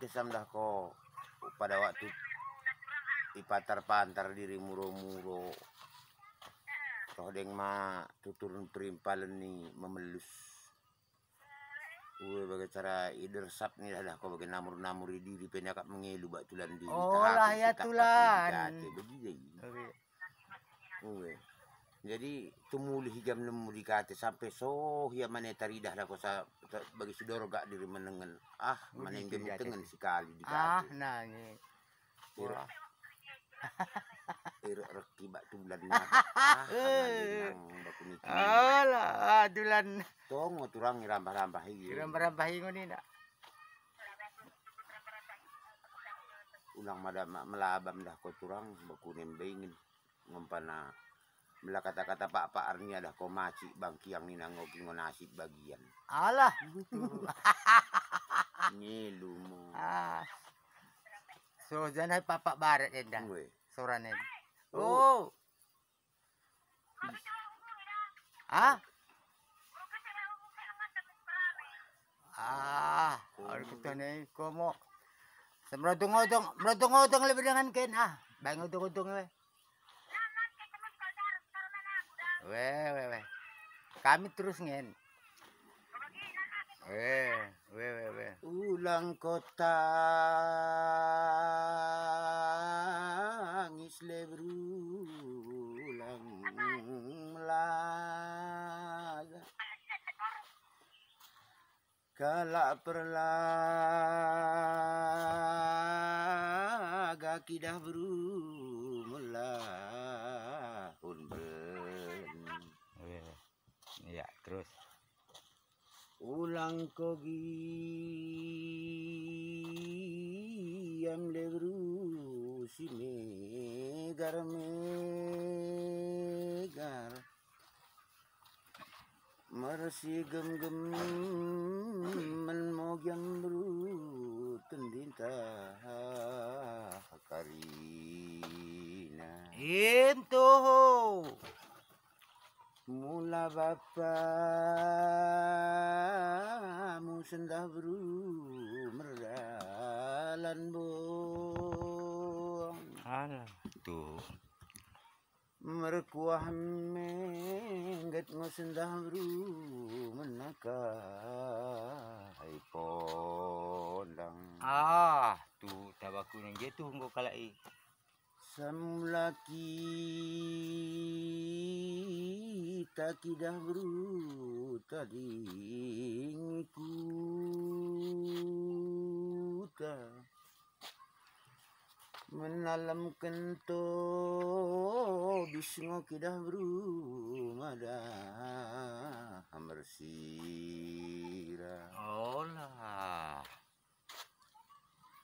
kesam dah ko pada waktu ipatar-pantar diri muro-muro. Toh deng ma tuturun perimpalan ni memelus. Bagai cara idersap ni dah ko bagai namur-namuri diri penyakap mengelu bak tulan diri. Oh lah ya tulan. Jadi tumuli hijam nemu dikate sampai so ya mana taridah dah ko sa bagi sidoro gak diri menengen. Mana yang tengen sekali dikate. Nah ni. Reki bak tulan ni. Alah tulan. Tongo turang rambah-rambah iki. Rambah-rambah ngono ni nak. Ulang mada melabam dah ko turang bakunem beingin ngompana mela kata-kata pak arnya dah ko maci bangki yang ni nangoki nasib bagian. Alah. Ngelu mo. So jangan papa barat endah. Soranen. Oh. Orang kita ni komo. Merodong-odong lebih dengan ken bang odong-odong we. Kami terus ngen. We. Ulang kota ngisle berulang melaga. Kala perlaga kidah berumulahun ben. Iya, terus. Ulang kogi am lebru si megar Mersi gem-gem menmogyam bru tendinta karina. Itu. Mula bapa musendah bru merdalan bong. Alah tuh. Merkuah mengget ngosendah bru menakai pondang. Tuh tabaku nang gitu nggo kalai. Semula kita kidah bru tadi ngikuta menalam kento bisngo kidah bru mada mersira. Olah.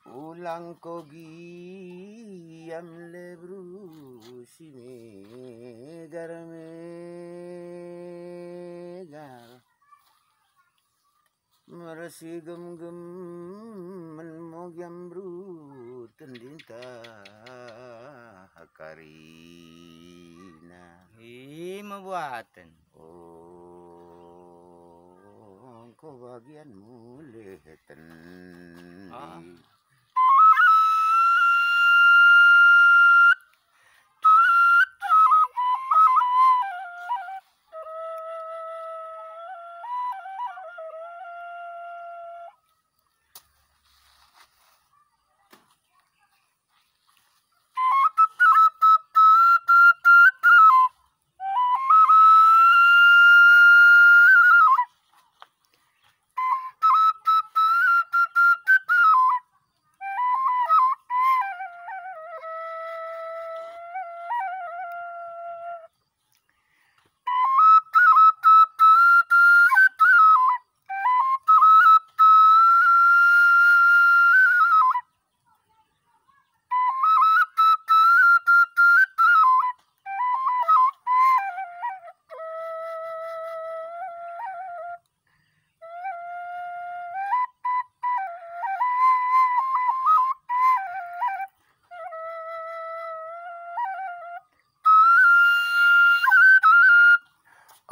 Ulang kogi am lebru si megar mersi gem-gem menmogyam bru tendinta karina. Membuatan. Oh, kau bagian mulai tendi.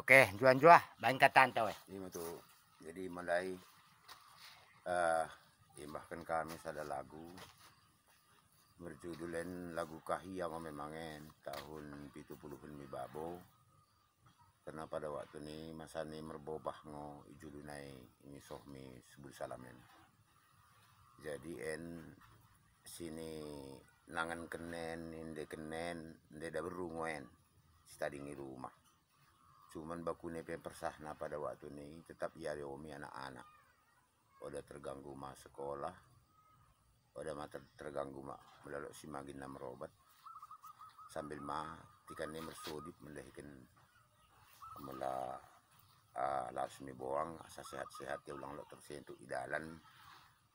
Oke, juan-juan, bain katan tau Ini tuh. Jadi mulai bahkan kami ada lagu berjudulan lagu kahiyang memangen tahun 70 mi babo, karena pada waktu ini masa ini merbobah ngo ijulunai ini sohmi sebul salamen. Jadi sini nangan kenen inde da berungoen stadingi rumah. Cuman bakune persahna pada waktu ini tetap ya omi anak-anak. Udah terganggu mah sekolah, udah mata terganggu mah melalui si magin na merobat sambil mah tikan ni mersudip mendahikan mula lasmi boang asa sehat-sehat ya ulang lo tersentuh idalan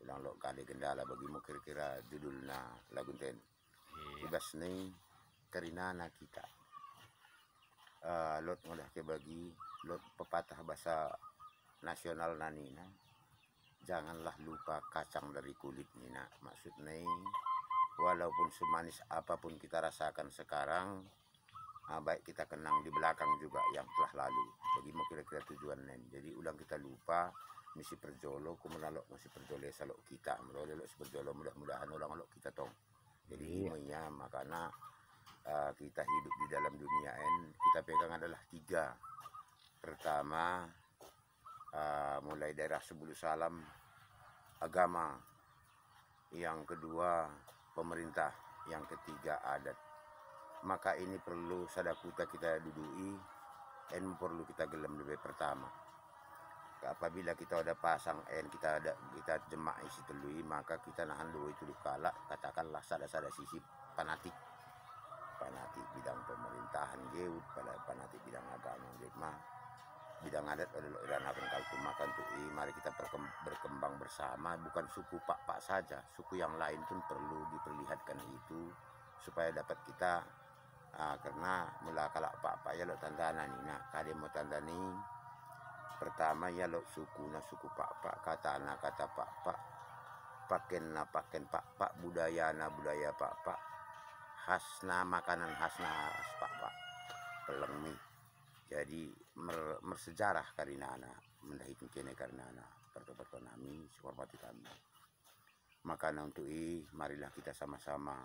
ulang lo kali kendala bagimu kira-kira judulna lagu ten ibas nih karinana kita lot mudah ke bagi lot pepatah bahasa nasional nanina, janganlah lupa kacang dari kulit nina. Maksudnya walaupun semanis apapun kita rasakan sekarang, baik kita kenang di belakang juga yang telah lalu. Bagaimana kira-kira tujuan lain. Jadi ulang kita lupa misi perjolo, kumenalok misi perjolo salok kita, melolok perjolo mudah-mudahan ulang alok kita tong. Jadi iya makanya kita hidup di dalam dunia ini kita pegang adalah 3. Pertama mulai daerah sebulu salam agama, yang kedua pemerintah, yang ketiga adat. Maka ini perlu sadakuta kita dudui dan perlu kita gelam lebih pertama. Apabila kita ada pasang kita jemak isi telui, maka kita nahan dulu itu kala katakanlah sada sisi fanatik bidang pemerintahan geut pada fanatik bidang agama geut mah bidang adat adalah irana kaltu makan tuh mari kita berkembang bersama, bukan suku pak saja, suku yang lain pun perlu diperlihatkan itu supaya dapat kita karena mula kalak pak ya lo tandana nih nah kade mau tandani pertama ya lo suku pak kata pak paken pak budaya pak khasna makanan khasna pak pelemi. Jadi mersejarah karena mendahikan kene karena perto nami hormati kami. Maka untuk marilah kita sama-sama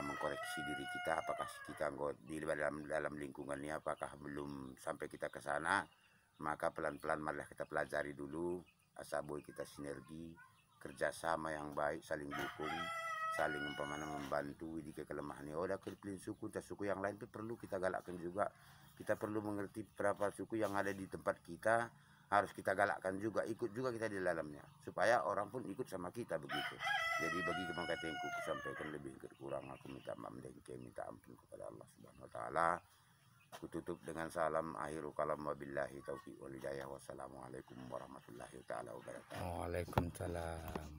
mengkoreksi diri kita, apakah kita di dalam lingkungannya apakah belum sampai kita ke sana, maka pelan-pelan marilah kita pelajari dulu asaboy kita sinergi kerjasama yang baik, saling dukung, saling membantu di kelemahannya. Udah kelipin suku yang lain itu perlu kita galakkan juga. Kita perlu mengerti berapa suku yang ada di tempat kita, harus kita galakkan juga, ikut juga kita di dalamnya, supaya orang pun ikut sama kita begitu. Jadi bagi kemangkatan yang ku sampaikan lebih kurang aku minta maaf dan minta ampun kepada Allah Subhanahu Wa Taala. Aku tutup dengan salam akhiru kalam wabillahi taufiq wal hidayah. Wassalamualaikum warahmatullahi taala wabarakatuh. Waalaikumsalam.